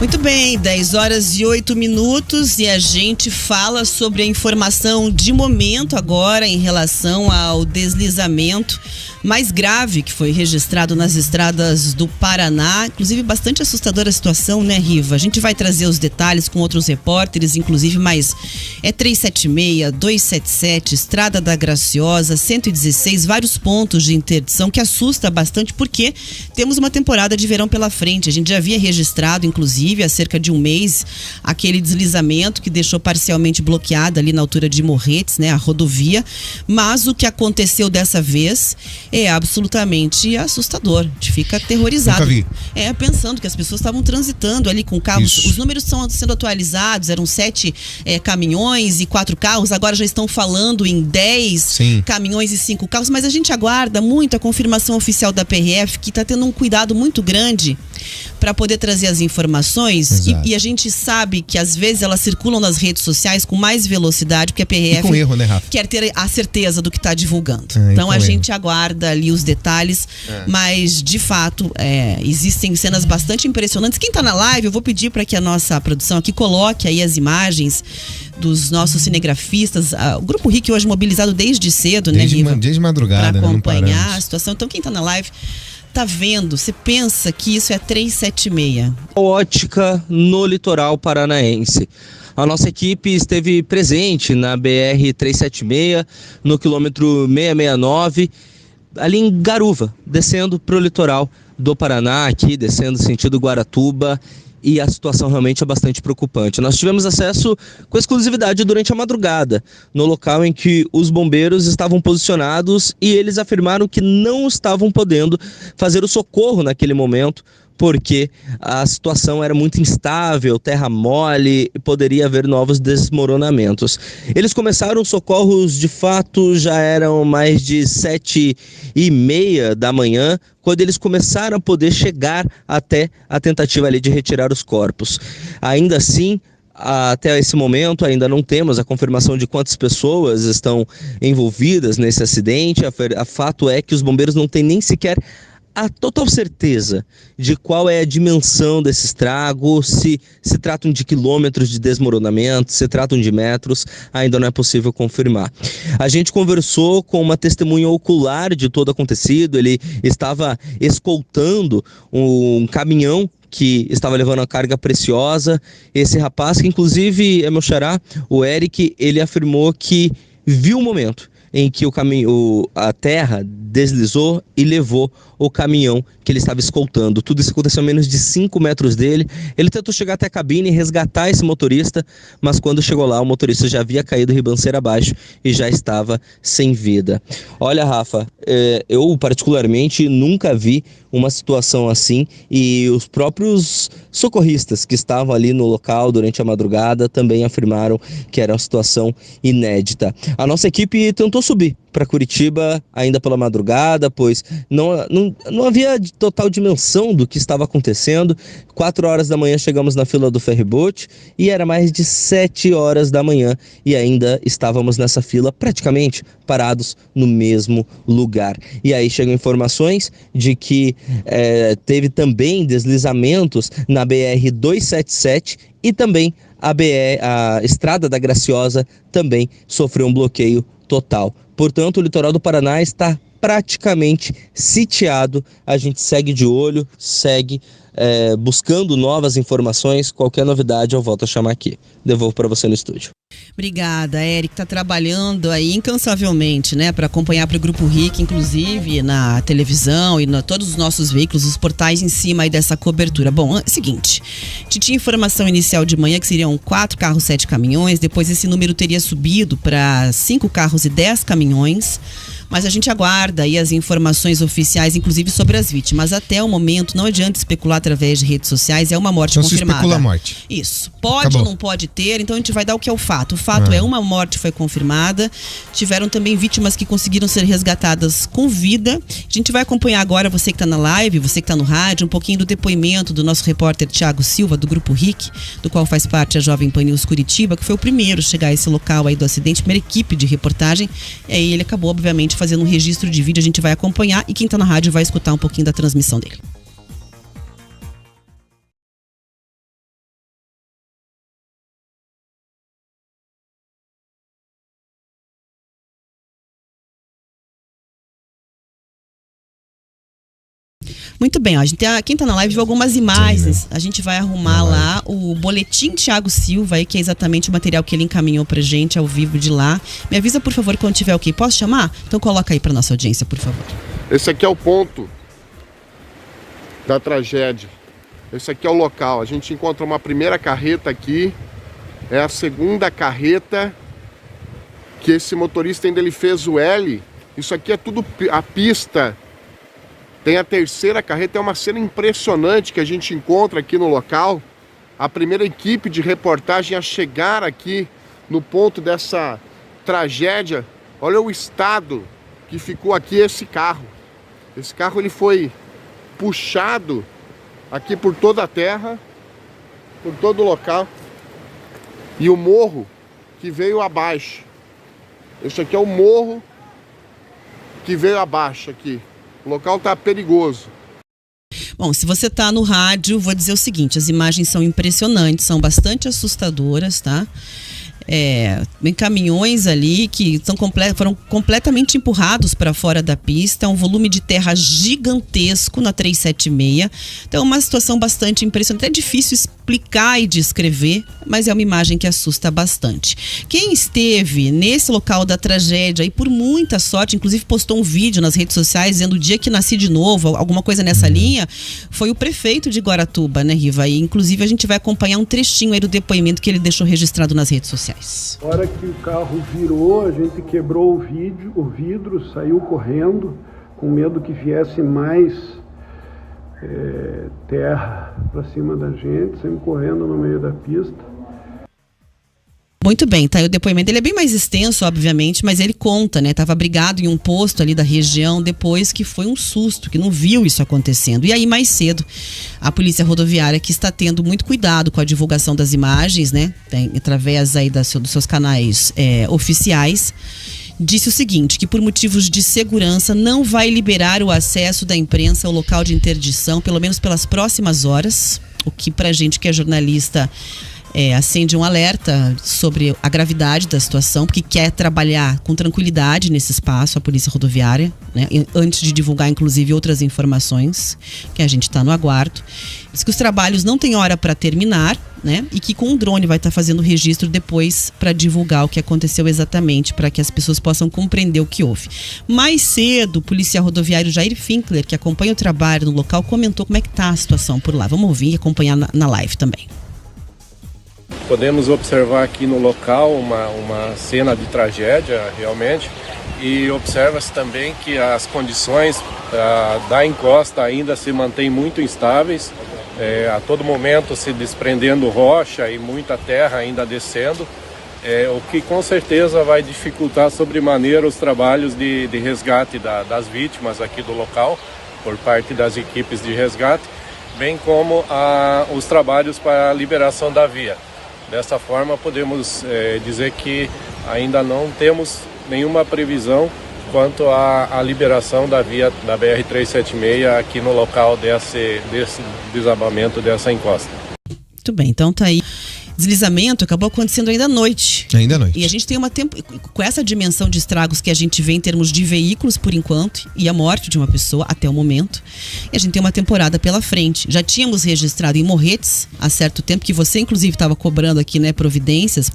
Muito bem, 10 horas e 8 minutos e a gente fala sobre a informação de momento agora em relação ao deslizamento mais grave que foi registrado nas estradas do Paraná. Inclusive bastante assustadora a situação, né, Riva? A gente vai trazer os detalhes com outros repórteres, inclusive, mas é 376, 277, Estrada da Graciosa, 116, vários pontos de interdição que assusta bastante porque temos uma temporada de verão pela frente. A gente já havia registrado, inclusive, há cerca de um mês, aquele deslizamento que deixou parcialmente bloqueada ali na altura de Morretes, né, a rodovia, mas o que aconteceu dessa vez é absolutamente assustador. A gente fica aterrorizado. Nunca vi. Pensando que as pessoas estavam transitando ali com carros. Isso. Os números estão sendo atualizados, eram 7 caminhões e 4 carros, agora já estão falando em 10 Sim. caminhões e 5 carros, mas a gente aguarda muito a confirmação oficial da PRF, que está tendo um cuidado muito grande para poder trazer as informações e a gente sabe que às vezes elas circulam nas redes sociais com mais velocidade, porque a PRF com erro, né, Rafa? quer ter a certeza do que está divulgando. Então a gente aguarda ali os detalhes, mas de fato existem cenas bastante impressionantes. Quem está na live, eu vou pedir para que a nossa produção aqui coloque aí as imagens dos nossos cinegrafistas, o Grupo RIC hoje mobilizado desde cedo, né, Riva? Desde madrugada, para acompanhar a situação. Então quem está na live tá vendo, você pensa que isso é 376. Ótica no litoral paranaense. A nossa equipe esteve presente na BR-376, no quilômetro 669, ali em Garuva, descendo para o litoral do Paraná, aqui descendo sentido Guaratuba, e a situação realmente é bastante preocupante. Nós tivemos acesso com exclusividade durante a madrugada, no local em que os bombeiros estavam posicionados e eles afirmaram que não estavam podendo fazer o socorro naquele momento, porque a situação era muito instável, terra mole e poderia haver novos desmoronamentos. Eles começaram os socorros, de fato, já eram mais de 7h30 da manhã, quando eles começaram a poder chegar até a tentativa ali de retirar os corpos. Ainda assim, até esse momento ainda não temos a confirmação de quantas pessoas estão envolvidas nesse acidente. A fato é que os bombeiros não têm nem sequer a total certeza de qual é a dimensão desse estrago, se tratam de quilômetros de desmoronamento, se tratam de metros, ainda não é possível confirmar. A gente conversou com uma testemunha ocular de todo acontecido. Ele estava escoltando um caminhão que estava levando uma carga preciosa. Esse rapaz, que inclusive é meu xará, o Eric, ele afirmou que viu o momento em que a terra deslizou e levou o caminhão que ele estava escoltando. Tudo isso aconteceu a menos de 5 metros dele. Ele tentou chegar até a cabine e resgatar esse motorista, mas quando chegou lá, o motorista já havia caído ribanceira abaixo e já estava sem vida. Olha, Rafa, eu particularmente nunca vi uma situação assim, e os próprios socorristas que estavam ali no local durante a madrugada também afirmaram que era uma situação inédita. A nossa equipe tentou subir para Curitiba ainda pela madrugada, pois não havia total dimensão do que estava acontecendo. 4 horas da manhã chegamos na fila do ferryboat e era mais de 7 horas da manhã e ainda estávamos nessa fila praticamente parados no mesmo lugar. E aí chegam informações de que teve também deslizamentos na BR-277 e também a Estrada da Graciosa também sofreu um bloqueio total. Portanto, o litoral do Paraná está praticamente sitiado. A gente segue de olho, segue buscando novas informações. Qualquer novidade eu volto a chamar aqui. Devolvo para você no estúdio. Obrigada, Eric. Está trabalhando aí incansavelmente, né, para acompanhar para o Grupo RIC, inclusive na televisão e todos os nossos veículos, os portais em cima aí dessa cobertura. Bom, é o seguinte, a gente tinha informação inicial de manhã que seriam 4 carros, 7 caminhões, depois esse número teria subido para 5 carros e 10 caminhões, mas a gente aguarda aí as informações oficiais, inclusive sobre as vítimas. Até o momento, não adianta especular através de redes sociais, é uma morte confirmada. Não se especula a morte. Isso. Pode Acabou. ou não pode ter, então a gente vai dar o que é o fato. O fato é uma morte foi confirmada, tiveram também vítimas que conseguiram ser resgatadas com vida. A gente vai acompanhar agora, você que está na live, você que está no rádio, um pouquinho do depoimento do nosso repórter Thiago Silva, do Grupo RIC, do qual faz parte a Jovem Pan News Curitiba, que foi o primeiro a chegar a esse local aí do acidente, primeira equipe de reportagem. E aí ele acabou, obviamente, fazendo um registro de vídeo, a gente vai acompanhar e quem está na rádio vai escutar um pouquinho da transmissão dele. Muito bem, ó, a gente quem tá na live viu algumas imagens. Sim, né? A gente vai arrumar lá o boletim Thiago Silva, aí, que é exatamente o material que ele encaminhou pra gente ao vivo de lá. Me avisa, por favor, quando tiver ok. Posso chamar? Então coloca aí pra nossa audiência, por favor. Esse aqui é o ponto da tragédia. Esse aqui é o local. A gente encontra uma primeira carreta aqui. É a segunda carreta que esse motorista ainda ele fez o L. Isso aqui é tudo a pista. Tem a terceira carreta. É uma cena impressionante que a gente encontra aqui no local. A primeira equipe de reportagem a chegar aqui no ponto dessa tragédia. Olha o estado que ficou aqui esse carro. Esse carro ele foi puxado aqui por toda a terra, por todo o local. E o morro que veio abaixo. Esse aqui é o morro que veio abaixo aqui. O local tá perigoso. Bom, se você tá no rádio, vou dizer o seguinte, as imagens são impressionantes, são bastante assustadoras, tá? Tem caminhões ali que foram completamente empurrados para fora da pista, um volume de terra gigantesco na 376. Então é uma situação bastante impressionante. É difícil explicar e descrever, mas é uma imagem que assusta bastante. Quem esteve nesse local da tragédia e por muita sorte, inclusive postou um vídeo nas redes sociais dizendo o dia que nasci de novo, alguma coisa nessa linha, foi o prefeito de Guaratuba, né, Riva? E inclusive a gente vai acompanhar um trechinho aí do depoimento que ele deixou registrado nas redes sociais. A hora que o carro virou, a gente quebrou o vidro, saiu correndo, com medo que viesse mais terra para cima da gente, saímos correndo no meio da pista. Muito bem, tá aí o depoimento. Ele é bem mais extenso, obviamente, mas ele conta, né? Tava abrigado em um posto ali da região depois que foi um susto, que não viu isso acontecendo. E aí, mais cedo, a Polícia Rodoviária, que está tendo muito cuidado com a divulgação das imagens, né? Através aí dos seus canais oficiais, disse o seguinte, que por motivos de segurança não vai liberar o acesso da imprensa ao local de interdição, pelo menos pelas próximas horas, o que pra gente que é jornalista acende um alerta sobre a gravidade da situação, porque quer trabalhar com tranquilidade nesse espaço, a Polícia Rodoviária, né, antes de divulgar inclusive outras informações, que a gente está no aguardo. Diz que os trabalhos não têm hora para terminar, né, e que com o drone vai estar fazendo o registro depois para divulgar o que aconteceu exatamente, para que as pessoas possam compreender o que houve. Mais cedo, o policial rodoviário Jair Finkler, que acompanha o trabalho no local, comentou como é que está a situação por lá. Vamos ouvir e acompanhar na live também. Podemos observar aqui no local uma cena de tragédia, realmente, e observa-se também que as condições da encosta ainda se mantêm muito instáveis, a todo momento se desprendendo rocha e muita terra ainda descendo, o que com certeza vai dificultar sobremaneira os trabalhos de resgate das vítimas aqui do local, por parte das equipes de resgate, bem como os trabalhos para a liberação da via. Dessa forma, podemos dizer que ainda não temos nenhuma previsão quanto à liberação da via da BR-376 aqui no local desse desabamento dessa encosta. Muito bem, então tá aí. Deslizamento acabou acontecendo ainda à noite. Ainda à noite. E a gente tem com essa dimensão de estragos que a gente vê em termos de veículos por enquanto e a morte de uma pessoa até o momento. E a gente tem uma temporada pela frente. Já tínhamos registrado em Morretes há certo tempo, que você inclusive estava cobrando aqui, né, providências.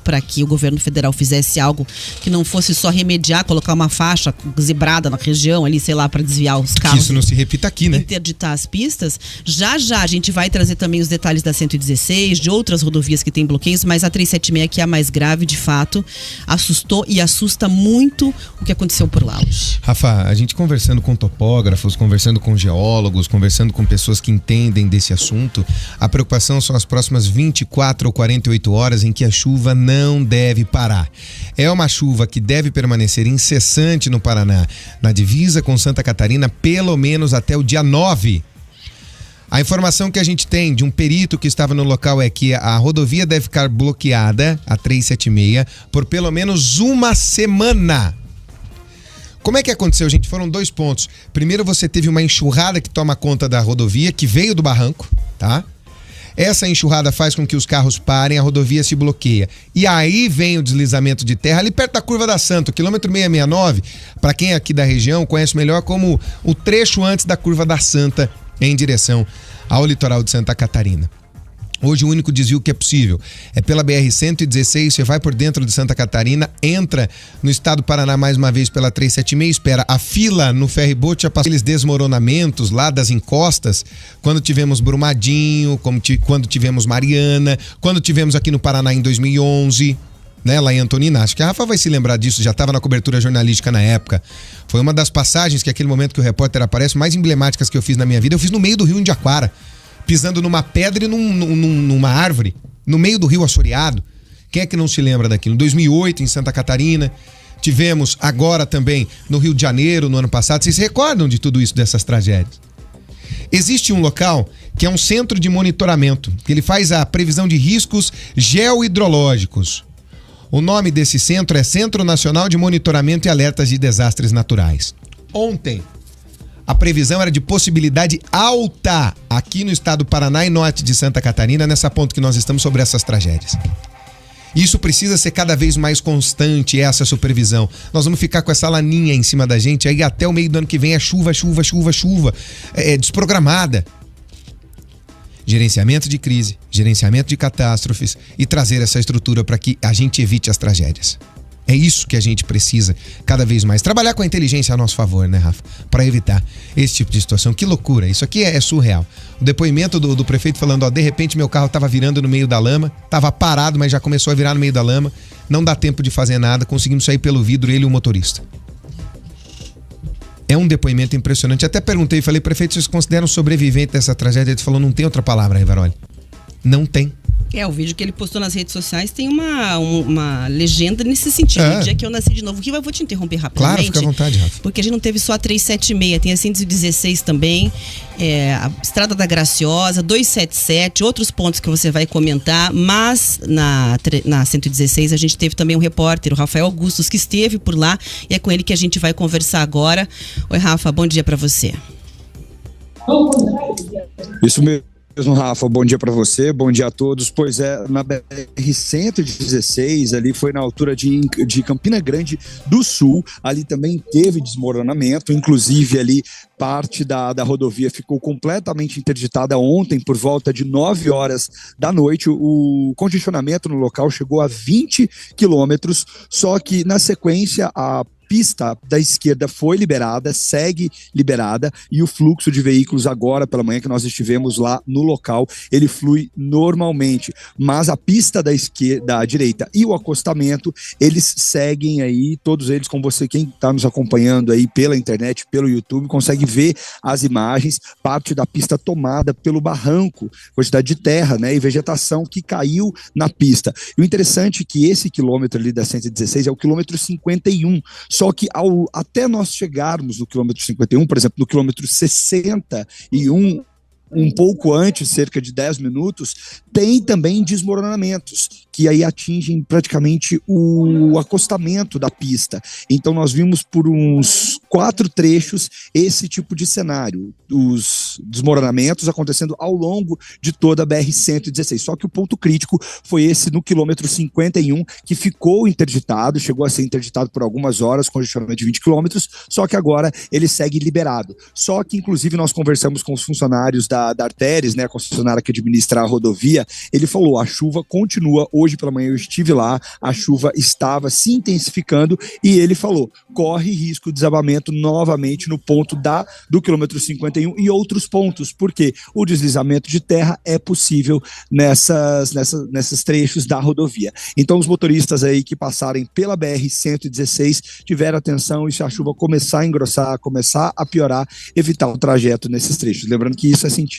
Para que o governo federal fizesse algo que não fosse só remediar, colocar uma faixa zebrada na região ali, sei lá, para desviar os carros. Que isso não se repita aqui, né? Interditar as pistas. Já a gente vai trazer também os detalhes da 116, de outras rodovias que tem bloqueios, mas a 376, que é a mais grave, de fato, assustou e assusta muito o que aconteceu por lá hoje. Rafa, a gente conversando com topógrafos, conversando com geólogos, conversando com pessoas que entendem desse assunto, a preocupação são as próximas 24 ou 48 horas em que a chuva não deve parar. É uma chuva que deve permanecer incessante no Paraná, na divisa com Santa Catarina, pelo menos até o dia 9. A informação que a gente tem de um perito que estava no local é que a rodovia deve ficar bloqueada, a 376, por pelo menos uma semana. Como é que aconteceu, gente? Foram 2 pontos. Primeiro, você teve uma enxurrada que toma conta da rodovia, que veio do barranco, tá? Essa enxurrada faz com que os carros parem, a rodovia se bloqueia. E aí vem o deslizamento de terra ali perto da Curva da Santa, o quilômetro 669, para quem é aqui da região conhece melhor como o trecho antes da Curva da Santa em direção ao litoral de Santa Catarina. Hoje o único desvio que é possível é pela BR-116, você vai por dentro de Santa Catarina, entra no estado do Paraná mais uma vez pela 376, espera a fila no ferryboat, já passou aqueles desmoronamentos lá das encostas, quando tivemos Brumadinho, quando tivemos Mariana, quando tivemos aqui no Paraná em 2011, né, lá em Antonina. Acho que a Rafa vai se lembrar disso, já estava na cobertura jornalística na época. Foi uma das passagens, que aquele momento que o repórter aparece, mais emblemáticas que eu fiz na minha vida, eu fiz no meio do rio Indiaquara, pisando numa pedra e numa árvore, no meio do rio assoreado. Quem é que não se lembra daquilo? Em 2008, em Santa Catarina, tivemos agora também no Rio de Janeiro, no ano passado. Vocês se recordam de tudo isso, dessas tragédias? Existe um local que é um centro de monitoramento, que ele faz a previsão de riscos geohidrológicos. O nome desse centro é Centro Nacional de Monitoramento e Alertas de Desastres Naturais. Ontem, a previsão era de possibilidade alta aqui no estado do Paraná e norte de Santa Catarina, nessa ponta que nós estamos sobre essas tragédias. Isso precisa ser cada vez mais constante, essa supervisão. Nós vamos ficar com essa laninha em cima da gente, aí até o meio do ano que vem é chuva, desprogramada. Gerenciamento de crise, gerenciamento de catástrofes e trazer essa estrutura para que a gente evite as tragédias. É isso que a gente precisa cada vez mais. Trabalhar com a inteligência a nosso favor, né, Rafa? Para evitar esse tipo de situação. Que loucura, isso aqui é surreal. O depoimento do prefeito falando, ó, de repente meu carro estava virando no meio da lama, estava parado, mas já começou a virar no meio da lama, não dá tempo de fazer nada, conseguimos sair pelo vidro, ele e o motorista. É um depoimento impressionante. Até perguntei, falei, prefeito, vocês consideram sobrevivente dessa tragédia? Ele falou, não tem outra palavra, Rivaroli. Não tem. O vídeo que ele postou nas redes sociais tem uma legenda nesse sentido. No dia que eu nasci de novo. Eu vou te interromper rapidamente. Claro, fica à vontade, Rafa. Porque a gente não teve só a 376, tem a 116 também, a Estrada da Graciosa, 277, outros pontos que você vai comentar, mas na 116 a gente teve também um repórter, o Rafael Augustos, que esteve por lá, e é com ele que a gente vai conversar agora. Oi, Rafa, bom dia para você. Isso mesmo, Rafa, bom dia para você, bom dia a todos. Pois é, na BR-116, ali foi na altura de Campina Grande do Sul, ali também teve desmoronamento, inclusive ali parte da rodovia ficou completamente interditada ontem por volta de 9 horas da noite. O congestionamento no local chegou a 20 quilômetros, só que na sequência a pista da esquerda foi liberada, segue liberada, e o fluxo de veículos agora pela manhã que nós estivemos lá no local, ele flui normalmente, mas a pista da direita e o acostamento, eles seguem aí, todos eles, como você, quem está nos acompanhando aí pela internet, pelo YouTube, consegue ver as imagens, parte da pista tomada pelo barranco, quantidade de terra, né, e vegetação que caiu na pista. E o interessante é que esse quilômetro ali da 116 é o quilômetro 51, só que até nós chegarmos no quilômetro 51, por exemplo, no quilômetro 61, um pouco antes, cerca de 10 minutos, tem também desmoronamentos, que aí atingem praticamente o acostamento da pista. Então nós vimos por uns 4 trechos esse tipo de cenário, os desmoronamentos acontecendo ao longo de toda a BR-116. Só que o ponto crítico foi esse no quilômetro 51, que ficou interditado, chegou a ser interditado por algumas horas, congestionamento de 20 quilômetros, só que agora ele segue liberado. Só que, inclusive, nós conversamos com os funcionários da Arteres, né, a concessionária que administra a rodovia. Ele falou, a chuva continua, hoje pela manhã eu estive lá, a chuva estava se intensificando, e ele falou, corre risco de desabamento novamente no ponto do quilômetro 51 e outros pontos, porque o deslizamento de terra é possível nesses trechos da rodovia. Então os motoristas aí que passarem pela BR-116 tiveram atenção, e se a chuva começar a engrossar, começar a piorar, evitar o trajeto nesses trechos. Lembrando que isso é sentido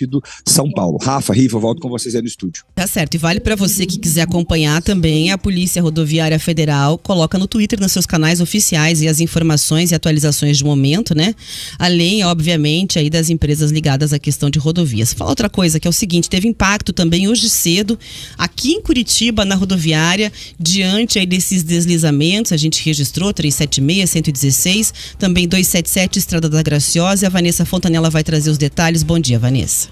São Paulo. Rafa, Riva, volto com vocês aí no estúdio. Tá certo, e vale para você que quiser acompanhar também, a Polícia Rodoviária Federal coloca no Twitter, nos seus canais oficiais, e as informações e atualizações de momento, né? Além, obviamente, aí das empresas ligadas à questão de rodovias. Fala outra coisa, que é o seguinte, teve impacto também hoje cedo, aqui em Curitiba, na rodoviária, diante aí desses deslizamentos, a gente registrou 376, 116, também 277, Estrada da Graciosa. A Vanessa Fontanella vai trazer os detalhes. Bom dia, Vanessa.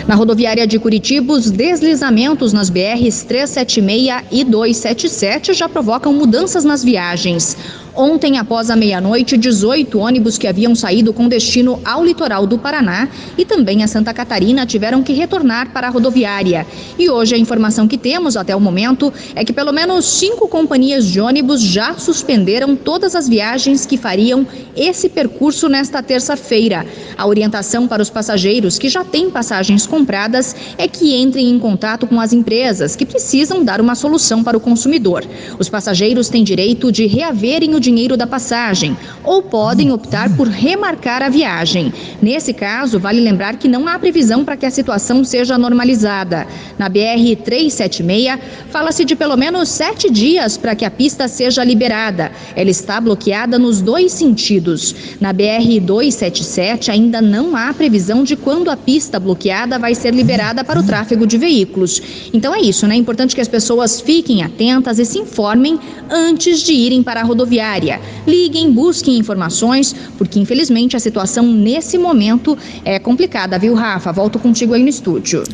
Na rodoviária de Curitiba, os deslizamentos nas BRs 376 e 277 já provocam mudanças nas viagens. Ontem, após a meia-noite, 18 ônibus que haviam saído com destino ao litoral do Paraná e também a Santa Catarina tiveram que retornar para a rodoviária. E hoje a informação que temos até o momento é que pelo menos 5 companhias de ônibus já suspenderam todas as viagens que fariam esse percurso nesta terça-feira. A orientação para os passageiros que já têm passagens compradas é que entrem em contato com as empresas que precisam dar uma solução para o consumidor. Os passageiros têm direito de reaverem o dinheiro da passagem ou podem optar por remarcar a viagem. Nesse caso, vale lembrar que não há previsão para que a situação seja normalizada. Na BR-376, fala-se de pelo menos 7 dias para que a pista seja liberada. Ela está bloqueada nos 2 sentidos. Na BR-277, ainda não há previsão de quando a pista bloqueada vai ser liberada para o tráfego de veículos. Então é isso, né? É importante que as pessoas fiquem atentas e se informem antes de irem para a rodoviária. Liguem, busquem informações, porque infelizmente a situação nesse momento é complicada, viu, Rafa? Volto contigo aí no estúdio.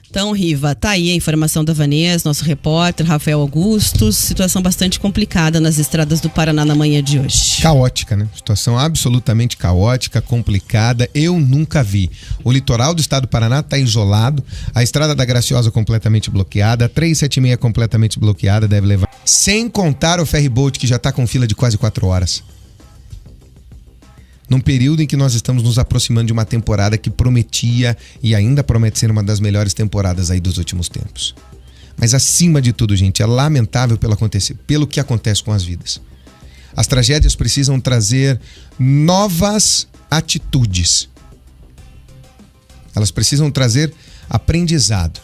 Então, Riva, tá aí a informação da Vanessa, nosso repórter, Rafael Augustos. Situação bastante complicada nas estradas do Paraná na manhã de hoje. Caótica, né? Situação absolutamente caótica, complicada. Eu nunca vi. O litoral do estado do Paraná está isolado, a estrada da Graciosa completamente bloqueada, a 376 completamente bloqueada, deve levar. Sem contar o ferryboat, que já está com fila de quase 4 horas. Num período em que nós estamos nos aproximando de uma temporada que prometia e ainda promete ser uma das melhores temporadas aí dos últimos tempos. Mas acima de tudo, gente, é lamentável pelo que acontece com as vidas. As tragédias precisam trazer novas atitudes. Elas precisam trazer aprendizado.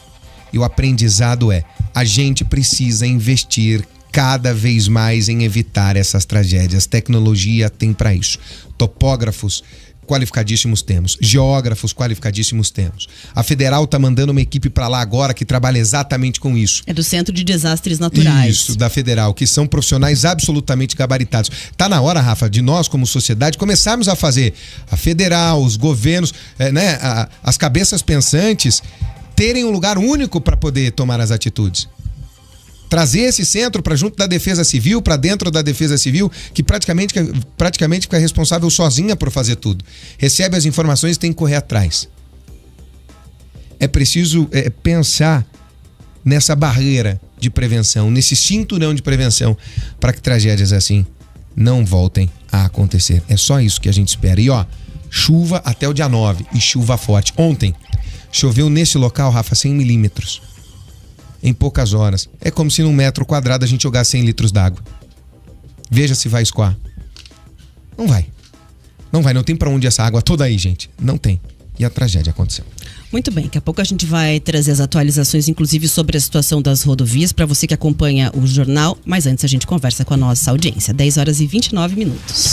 E o aprendizado é: a gente precisa investir cada vez mais em evitar essas tragédias. Tecnologia tem para isso. Topógrafos qualificadíssimos temos, geógrafos qualificadíssimos temos. A Federal tá mandando uma equipe para lá agora que trabalha exatamente com isso. É do Centro de Desastres Naturais. Isso, da Federal, que são profissionais absolutamente gabaritados. Tá na hora, Rafa, de nós como sociedade começarmos a fazer a Federal, os governos, as cabeças pensantes terem um lugar único para poder tomar as atitudes. Trazer esse centro para junto da Defesa Civil, para dentro da Defesa Civil, que praticamente fica responsável sozinha por fazer tudo. Recebe as informações e tem que correr atrás. É preciso pensar nessa barreira de prevenção, nesse cinturão de prevenção, para que tragédias assim não voltem a acontecer. É só isso que a gente espera. E chuva até o dia 9 e chuva forte. Ontem choveu nesse local, Rafa, 100 milímetros. Em poucas horas. É como se num metro quadrado a gente jogasse 100 litros d'água. Veja se vai escoar. Não vai. Não vai, não tem pra onde essa água toda aí, gente. Não tem. E a tragédia aconteceu. Muito bem, daqui a pouco a gente vai trazer as atualizações, inclusive sobre a situação das rodovias, para você que acompanha o jornal. Mas antes a gente conversa com a nossa audiência. 10 horas e 29 minutos.